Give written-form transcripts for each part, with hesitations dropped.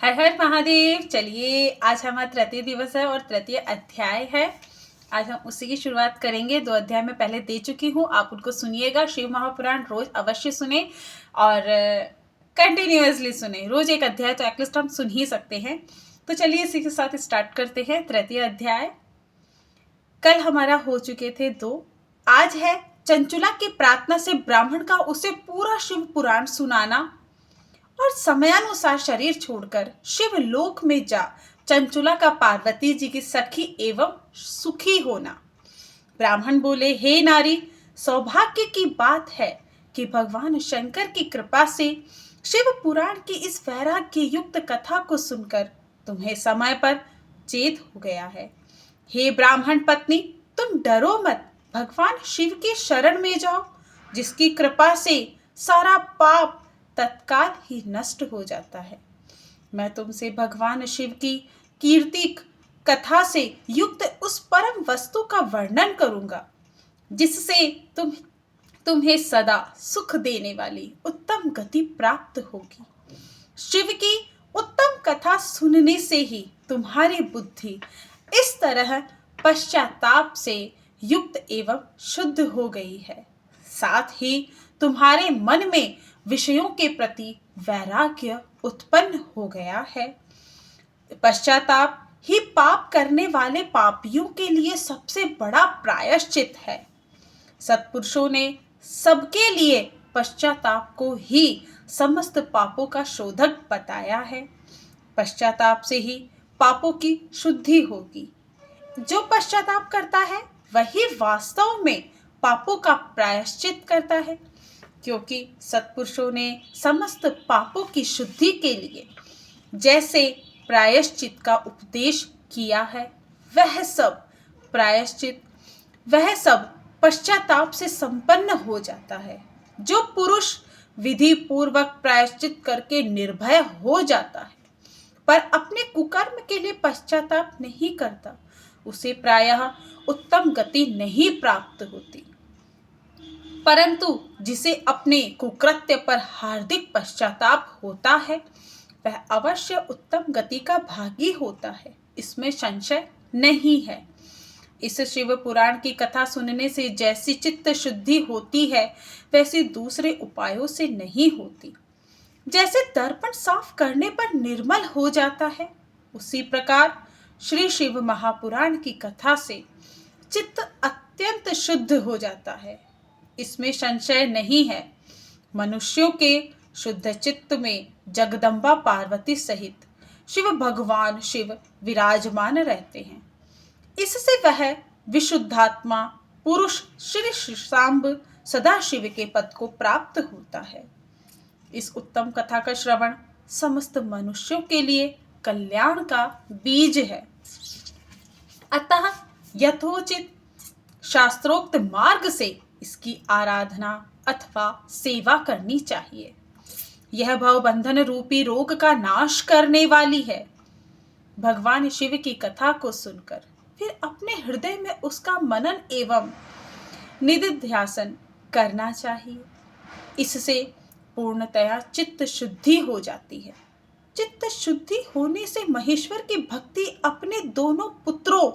हर हर महादेव। चलिए, आज हमारा तृतीय दिवस है और तृतीय अध्याय है। आज हम उसी की शुरुआत करेंगे। 2 अध्याय मैं पहले दे चुकी हूँ, आप उनको सुनिएगा। शिव महापुराण रोज अवश्य सुने और कंटिन्यूअसली सुने। रोज एक अध्याय तो एटलीस्ट हम सुन ही सकते हैं। तो चलिए इसी के साथ स्टार्ट करते हैं। तृतीय अध्याय कल हमारा हो चुके थे 2। आज है चंचुला की प्रार्थना से ब्राह्मण का उसे पूरा शिव पुराण सुनाना और समयानुसार शरीर छोड़कर शिव लोक में जा चंचुला का पार्वती जी की सखी एवं सुखी होना। ब्राह्मण बोले, हे नारी, सौभाग्य की बात है कि भगवान शंकर की कृपा से शिव पुराण की इस वैराग्य युक्त कथा को सुनकर तुम्हें समय पर चेत हो गया है। हे ब्राह्मण पत्नी, तुम डरो मत, भगवान शिव की शरण में जाओ, जिसकी कृपा से सारा पाप तत्काल ही नष्ट हो जाता है। मैं तुमसे भगवान शिव की कीर्ति कथा से युक्त उस परम वस्तु का वर्णन करूंगा, जिससे तुम्हें सदा सुख देने वाली उत्तम गति प्राप्त होगी। शिव की उत्तम कथा सुनने से ही तुम्हारी बुद्धि इस तरह पश्चाताप से युक्त एवं शुद्ध हो गई है। साथ ही तुम्हारे मन में विषयों के प्रति वैराग्य उत्पन्न हो गया है। पश्चाताप ही पाप करने वाले पापियों के लिए सबसे बड़ा प्रायश्चित है। सत्पुरुषों ने सबके लिए पश्चाताप को ही समस्त पापों का शोधक बताया है। पश्चाताप से ही पापों की शुद्धि होगी। जो पश्चाताप करता है वही वास्तव में पापों का प्रायश्चित करता है, क्योंकि सत्पुरुषों ने समस्त पापों की शुद्धि के लिए जैसे प्रायश्चित का उपदेश किया है, वह सब पश्चाताप से संपन्न हो जाता है। जो पुरुष विधि पूर्वक प्रायश्चित करके निर्भय हो जाता है पर अपने कुकर्म के लिए पश्चाताप नहीं करता, उसे प्रायः उत्तम गति नहीं प्राप्त होती। परंतु जिसे अपने कुकृत्य पर हार्दिक पश्चाताप होता है, वह अवश्य उत्तम गति का भागी होता है, इसमें संशय नहीं है। इस शिव पुराण की कथा सुनने से जैसी चित्त शुद्धि होती है, वैसे दूसरे उपायों से नहीं होती। जैसे दर्पण साफ करने पर निर्मल हो जाता है, उसी प्रकार श्री शिव महापुराण की कथा से चित्त अत्यंत शुद्ध हो जाता है, इसमें संशय नहीं है। मनुष्यों के शुद्ध चित्त में जगदम्बा पार्वती सहित शिव भगवान शिव विराजमान रहते हैं। इससे वह विशुद्धात्मा पुरुष श्री सांब सदाशिव के पद को प्राप्त होता है। इस उत्तम कथा का श्रवण समस्त मनुष्यों के लिए कल्याण का बीज है। अतः यथोचित शास्त्रोक्त मार्ग से इसकी आराधना अथवा सेवा करनी चाहिए। यह भवबंधन रूपी रोग का नाश करने वाली है। भगवान शिव की कथा को सुनकर फिर अपने हृदय में उसका मनन एवं निधिध्यासन करना चाहिए। इससे पूर्णतया चित्त शुद्धि हो जाती है। चित्त शुद्धि होने से महेश्वर की भक्ति अपने दोनों पुत्रों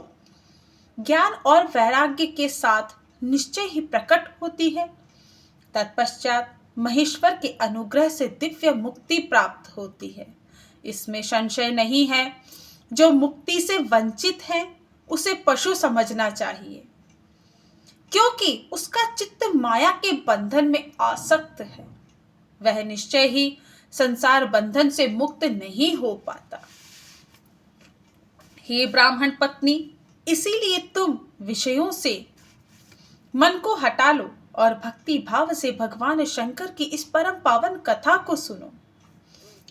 ज्ञान और वैराग्य के साथ निश्चय ही प्रकट होती है। तत्पश्चात महेश्वर के अनुग्रह से दिव्य मुक्ति प्राप्त होती है, इसमें संशय नहीं है। जो मुक्ति से वंचित है उसे पशु समझना चाहिए, क्योंकि उसका चित्त माया के बंधन में आसक्त है। वह निश्चय ही संसार बंधन से मुक्त नहीं हो पाता। हे ब्राह्मण पत्नी, इसीलिए तुम विषयों से मन को हटा लो और भक्ति भाव से भगवान शंकर की इस परम पावन कथा को सुनो।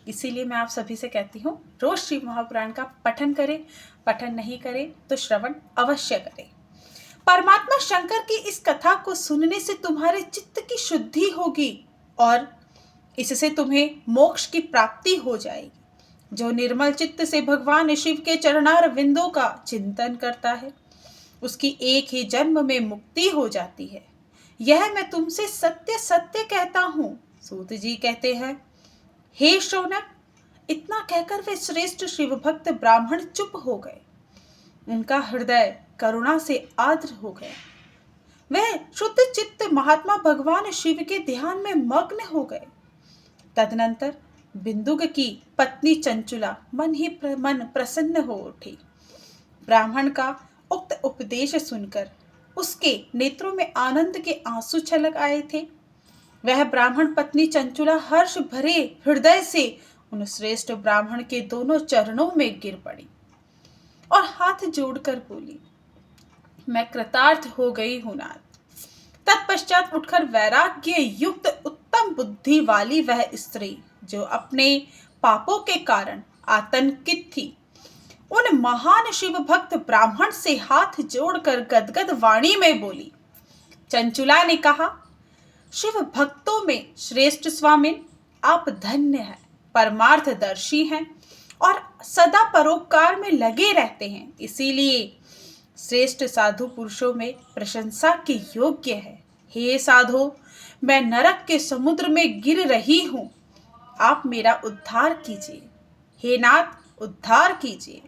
इसीलिए मैं आप सभी से कहती हूँ, रोज शिव महापुराण का पठन करें। पठन नहीं करें तो श्रवण अवश्य करें। परमात्मा शंकर की इस कथा को सुनने से तुम्हारे चित्त की शुद्धि होगी और इससे तुम्हें मोक्ष की प्राप्ति हो जाएगी। जो निर्मल चित्त से भगवान शिव के चरणार विंदों का चिंतन करता है, उसकी एक ही जन्म में मुक्ति हो जाती है। यह मैं तुमसे सत्य सत्य कहता हूँ। सूत जी कहते हैं, हे शौनक, इतना कहकर वे श्रेष्ठ शिव भक्त ब्राह्मण चुप हो गए। उनका हृदय करुणा से आर्द्र हो गया। वह शुद्ध चित्त महात्मा भगवान शिव के ध्यान में मग्न हो गए। तदनंतर बिंदुक की पत्नी चंचुला मन प्रसन्न हो उठी। ब्राह्मण का उक्त उपदेश सुनकर उसके नेत्रों में आनंद के आंसू छलक आए थे। वह ब्राह्मण पत्नी चंचुला हर्ष भरे हृदय से उन श्रेष्ठ ब्राह्मण के दोनों चरणों में गिर पड़ी और हाथ जोड़कर बोली, मैं कृतार्थ हो गई हूं नाथ। तत्पश्चात उठकर वैराग्य युक्त उत्तम बुद्धि वाली वह स्त्री जो अपने पापों के कारण आतंकित थी, उन महान शिव भक्त ब्राह्मण से हाथ जोड़कर गदगद वाणी में बोली। चंचुला ने कहा, शिव भक्तों में श्रेष्ठ स्वामिन, आप धन्य हैं, परमार्थदर्शी हैं और सदा परोपकार में लगे रहते हैं, इसीलिए श्रेष्ठ साधु पुरुषों में प्रशंसा के योग्य है। हे साधो, मैं नरक के समुद्र में गिर रही हूं, आप मेरा उद्धार कीजिए। हे नाथ, उद्धार कीजिए।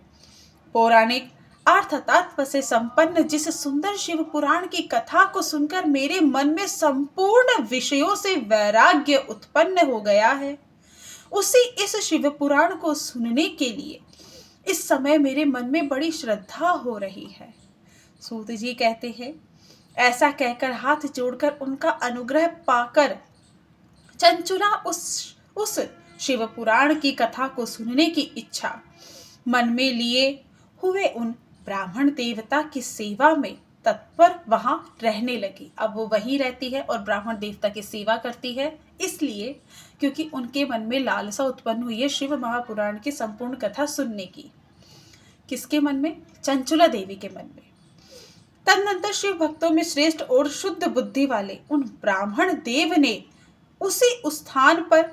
पौराणिक अर्थ तत्व से संपन्न जिस सुंदर शिव पुराण की कथा को सुनकर मेरे मन में संपूर्ण विषयों से वैराग्य उत्पन्न हो गया है, उसी इस शिव पुराण को सुनने के लिए इस समय मेरे मन में बड़ी श्रद्धा हो रही है। सूत जी कहते हैं, ऐसा कहकर हाथ जोड़कर उनका अनुग्रह पाकर चंचुला उस शिव पुराण की कथा को सुनने की इच्छा मन में लिए हुए उन ब्राह्मण देवता की सेवा में तत्पर वहां रहने लगी। अब वो वहीं रहती है और ब्राह्मण देवता की सेवा करती है, इसलिए क्योंकि उनके मन में लालसा उत्पन्न हुई है शिव महापुराण की संपूर्ण कथा सुनने की। किसके मन में? चंचुला देवी के मन में। तदनंतर शिव भक्तों में श्रेष्ठ और शुद्ध बुद्धि वाले उन ब्राह्मण देव ने उसी स्थान पर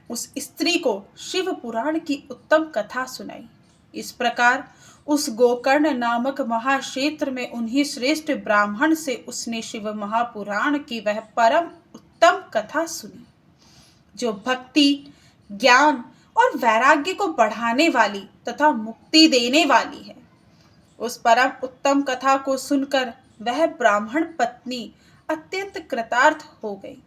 उस स्त्री को शिव पुराण की उत्तम कथा सुनाई। इस प्रकार उस गोकर्ण नामक महाक्षेत्र में उन्हीं श्रेष्ठ ब्राह्मण से उसने शिव महापुराण की वह परम उत्तम कथा सुनी, जो भक्ति, ज्ञान और वैराग्य को बढ़ाने वाली तथा मुक्ति देने वाली है। उस परम उत्तम कथा को सुनकर वह ब्राह्मण पत्नी अत्यंत कृतार्थ हो गई।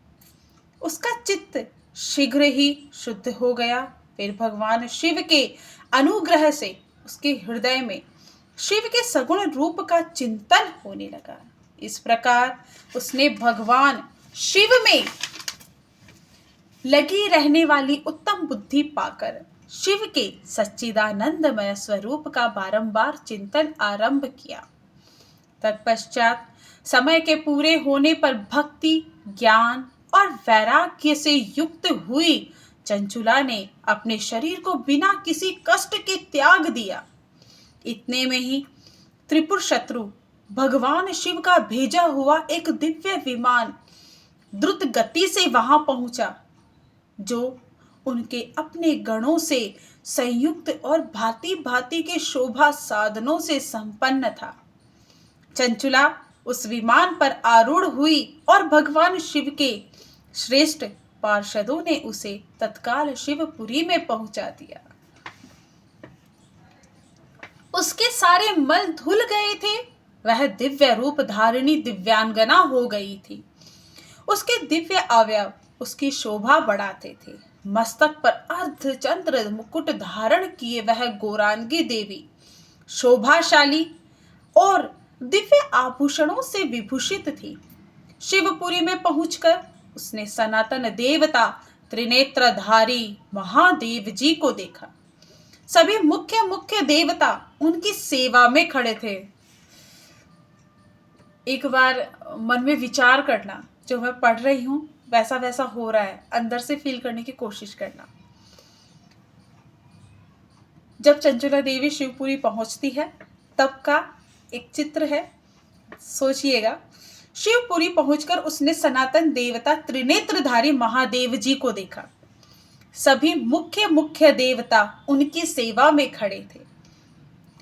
उसका चित्त शीघ्र ही शुद्ध हो गया। फिर भगवान शिव के अनुग्रह से उसके हृदय में शिव के सगुण रूप का चिंतन होने लगा। इस प्रकार उसने भगवान शिव में लगी रहने वाली उत्तम बुद्धि पाकर शिव के सच्चिदानंदमय स्वरूप का बारंबार चिंतन आरंभ किया। तत्पश्चात समय के पूरे होने पर भक्ति, ज्ञान और वैराग्य से युक्त हुई चंचुला ने अपने शरीर को बिना किसी कष्ट के त्याग दिया। इतने में ही त्रिपुर शत्रु भगवान शिव का भेजा हुआ एक दिव्य विमान द्रुत गति से वहां पहुंचा, जो उनके अपने गणों से संयुक्त और भांति भांति के शोभा साधनों से संपन्न था। चंचुला उस विमान पर आरूढ़ हुई और भगवान शिव के श्रेष्ठ पार्षदों ने उसे तत्काल शिवपुरी में पहुंचा दिया। उसके सारे मल धुल गए थे। वह दिव्य रूप धारिणी दिव्यांगना हो गई थी। उसके दिव्य अवयव उसकी शोभा बढ़ाते थे। मस्तक पर अर्धचंद्र मुकुट धारण किए वह गौरांगी देवी शोभाशाली और दिव्य आभूषणों से विभूषित थी। शिवपुरी में पहुंचकर उसने सनातन देवता त्रिनेत्रधारी महादेव जी को देखा। सभी मुख्य देवता उनकी सेवा में खड़े थे। एक बार मन में विचार करना, जो मैं पढ़ रही हूं वैसा वैसा हो रहा है, अंदर से फील करने की कोशिश करना। जब चंचुला देवी शिवपुरी पहुंचती है तब का एक चित्र है, सोचिएगा। शिवपुरी पहुंचकर उसने सनातन देवता त्रिनेत्रधारी महादेव जी को देखा। सभी मुख्य देवता उनकी सेवा में खड़े थे।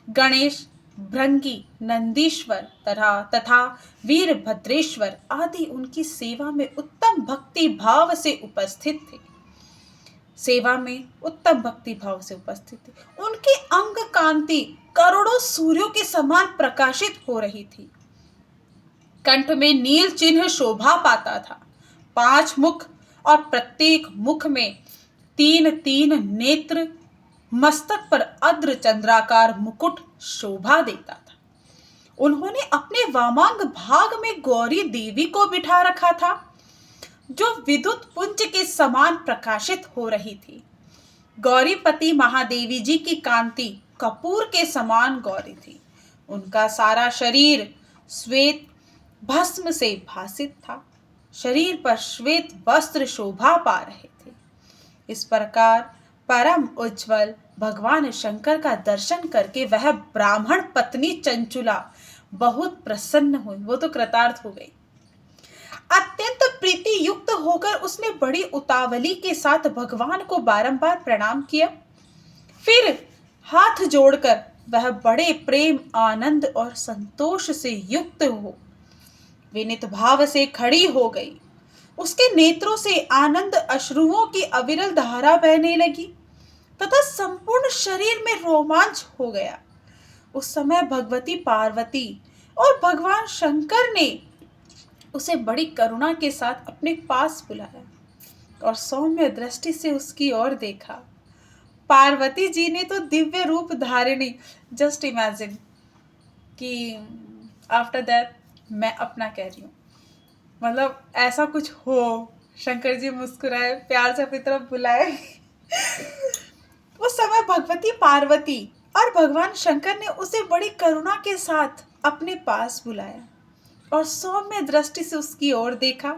गणेश, भृंगी, नंदीश्वर तथा वीरभद्रेश्वर आदि उनकी सेवा में उत्तम भक्ति भाव से उपस्थित थे। सेवा में उत्तम भक्ति भाव से उपस्थित थे। उनकी अंग कांति करोड़ों सूर्यों के समान प्रकाशित हो रही थी। कंठ में नील चिन्ह शोभा पाता था। 5 मुख और प्रत्येक मुख में 3-3 नेत्र, मस्तक पर अद्र चंद्राकार मुकुट शोभा देता था। उन्होंने अपने वामांग भाग में गौरी देवी को बिठा रखा था, जो विद्युत पुंज के समान प्रकाशित हो रही थी। गौरीपति महादेवी जी की कांति कपूर के समान गौरी थी। उनका सारा शरीर श्वेत भस्म से भासित था। शरीर पर श्वेत वस्त्र शोभा पा रहे थे। इस प्रकार परम उज्जवल भगवान शंकर का दर्शन करके वह ब्राह्मण पत्नी चंचुला बहुत प्रसन्न हुई। वो तो कृतार्थ हो गई। अत्यंत प्रीति युक्त होकर उसने बड़ी उतावली के साथ भगवान को बारंबार प्रणाम किया। फिर हाथ जोड़कर वह बड़े प्रेम, आनंद और संतोष से युक्त हो विनीत भाव से खड़ी हो गई। उसके नेत्रों से आनंद अश्रुओं की अविरल धारा बहने लगी तथा संपूर्ण शरीर में रोमांच हो गया। उस समय भगवती पार्वती और भगवान शंकर ने उसे बड़ी करुणा के साथ अपने पास बुलाया और सौम्य दृष्टि से उसकी ओर देखा। पार्वती जी ने तो दिव्य रूप धारिणी, जस्ट इमेजिन कि आफ्टर दैट मैं अपना कह रही हूँ, मतलब ऐसा कुछ हो, शंकर जी मुस्कुराए, प्यार से अपनी तरफ बुलाए। उस समय भगवती पार्वती और भगवान शंकर ने उसे बड़ी करुणा के साथ अपने पास बुलाया और सौम्य दृष्टि से उसकी ओर देखा।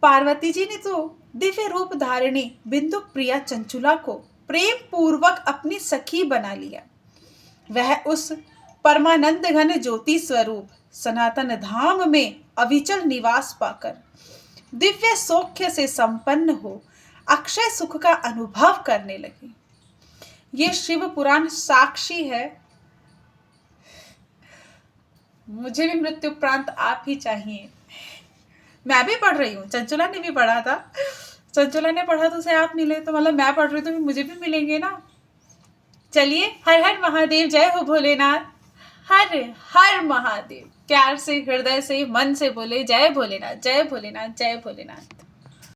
पार्वती जी ने तो दिव्य रूप धारिणी बिंदु प्रिया चंचुला को प्रेम पूर्वक अपनी सखी बना लिया। वह उस परमानंद घन ज्योति स्वरूप सनातन धाम में अविचल निवास पाकर दिव्य सौख्य से संपन्न हो अक्षय सुख का अनुभव करने लगी। ये शिव पुराण साक्षी है। मुझे भी मृत्यु उपरांत आप ही चाहिए। मैं भी पढ़ रही हूँ, चंचुला ने भी पढ़ा था। चंचुला ने पढ़ा तो उसे आप मिले, तो मतलब मैं पढ़ रही हूँ तो मुझे भी मिलेंगे ना। चलिए, हर हर महादेव, जय हो भोलेनाथ। हर हर महादेव। प्यार से, हृदय से, मन से बोले जय भोलेनाथ, जय भोलेनाथ, जय भोलेनाथ।